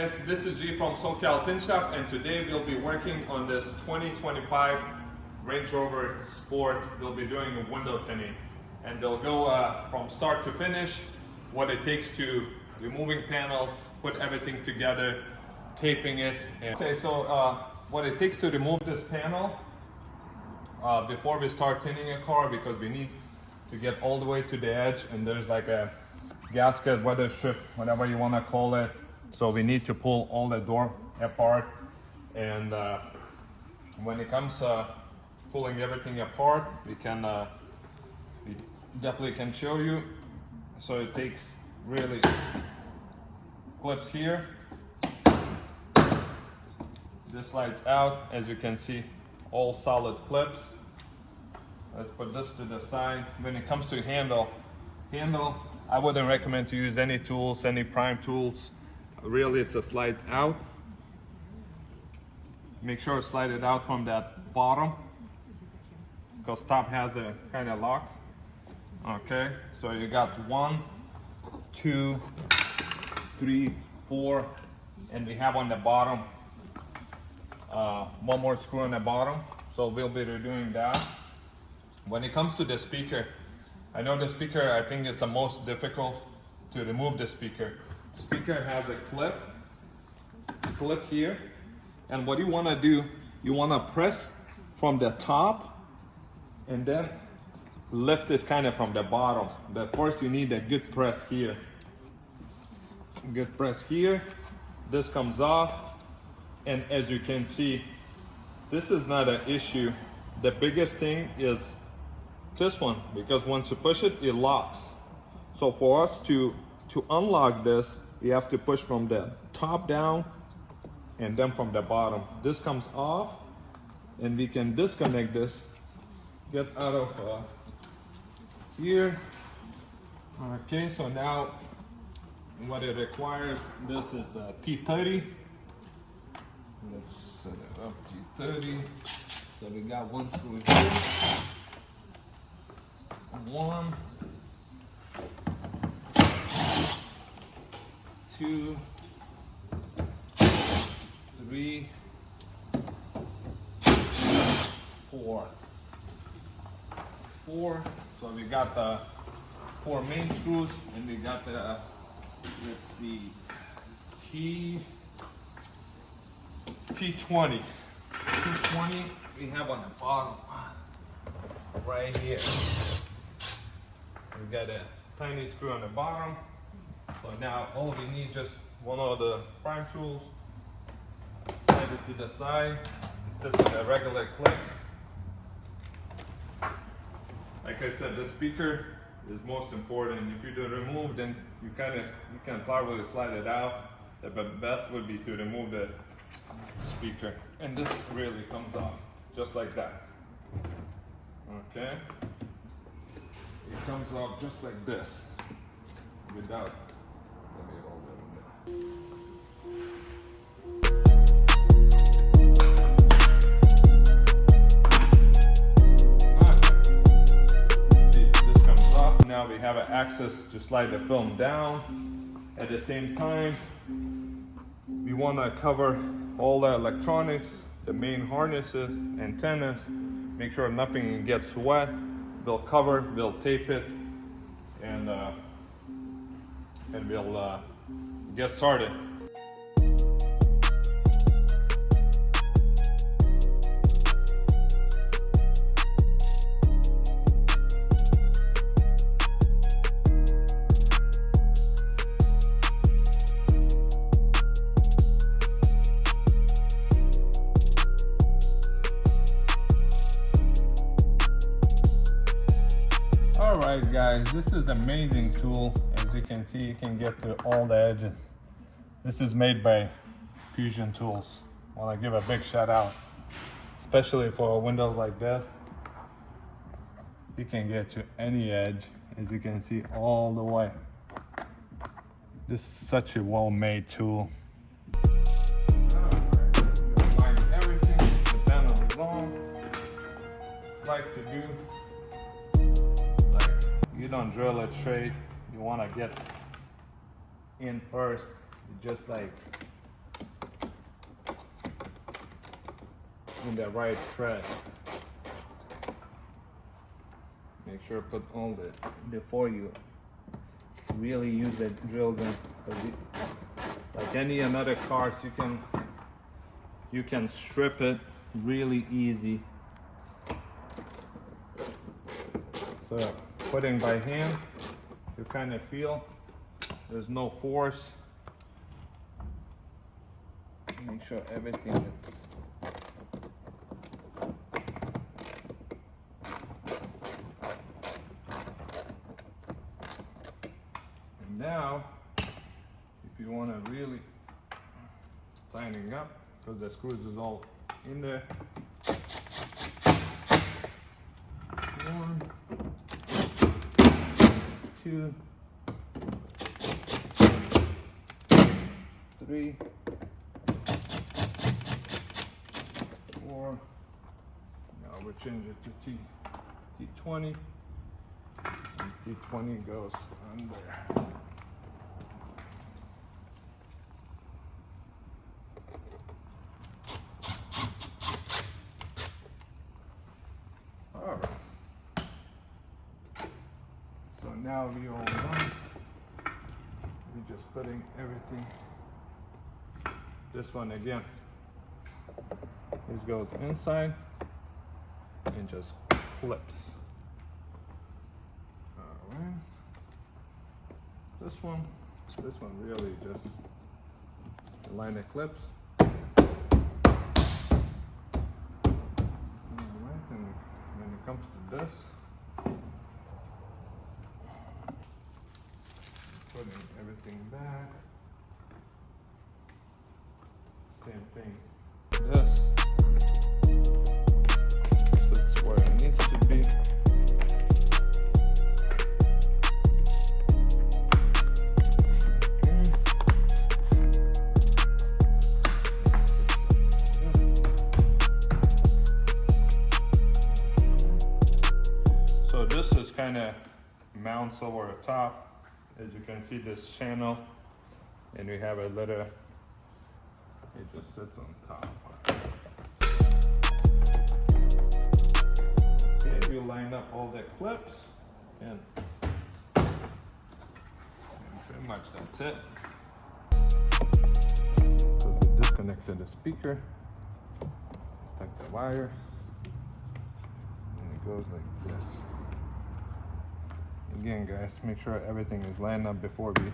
guys, this is G from SoCal Tint Shop, and today we'll be working on this 2025 Range Rover Sport. We'll be doing a window tinting, and they'll go from start to finish, what it takes to removing panels, put everything together, taping it. Okay, so what it takes to remove this panel before we start tinting a car, because we need to get all the way to the edge, and there's like a gasket, weather strip, whatever you want to call it. So we need to pull all the door apart, and when it comes pulling everything apart, we definitely can show you. So it takes really clips here. This slides out, as you can see, all solid clips. Let's put this to the side. When it comes to handle, I wouldn't recommend to use any tools, any prime tools. Really, it's a slides out. Make sure to slide it out from that bottom, because top has a kind of locks. Okay, so you got 1, 2, 3, 4, and we have on the bottom one more screw on the bottom. So we'll be redoing that. When it comes to the speaker, I know the speaker, I think it's the most difficult to remove the speaker. Speaker has a clip here, and what you want to do, you want to press from the top and then lift it kind of from the bottom. But first you need a good press here. Good press here. This comes off, and as you can see, this is not an issue. The biggest thing is this one, because once you push it, it locks. So for us to unlock this, we have to push from the top down and then from the bottom. This comes off, and we can disconnect this, get out of here. Okay, so now what it requires, this is a T30. Let's set it up, T30. So we got one screw here. 1, 2, 3, 4. So we got the 4 main screws, and we got the, let's see, T20 we have on the bottom right here. We got a tiny screw on the bottom. So now all we need, just one of the prime tools, slide it to the side. It sits on the regular clips. Like I said, the speaker is most important. If you do remove, then you can probably slide it out. The best would be to remove the speaker, and this really comes off just like that. Okay, it comes off just like this without. Let me hold it a bit. Now we have an access to slide the film down. At the same time, we want to cover all the electronics, the main harnesses, antennas, make sure nothing gets wet. We'll cover, we'll tape it, and we'll get started. Alright guys, this is an amazing tool. As you can see, you can get to all the edges. This is made by Fusion Tools. I want to give a big shout out, especially for windows like this. You can get to any edge, as you can see, all the way. This is such a well-made tool. Line everything, the panel is on. Like to do. You don't drill it straight. You want to get in first. You just like in the right press. Make sure put all the before you really use the drill gun. Like any another cars, you can strip it really easy. So putting by hand, you kind of feel there's no force. Make sure everything is and now if you want to really tighten up, because the screws is all in there. 1, 2, 3, 4. Now we'll change it to T20. And T20 goes under. All right. So now we all done. We're just putting everything. This one again. This goes inside and just clips. Alright. This one really just line the clips. Alright, and when it comes to this, putting everything back. Same thing. This sits where it needs to be. So this is kind of mounts over the top. As you can see, this channel, and we have a little. It just sits on top. Okay, you line up all the clips, and pretty much that's it. So we disconnected the speaker, take the wire, and it goes like this. Again, guys, make sure everything is lined up before we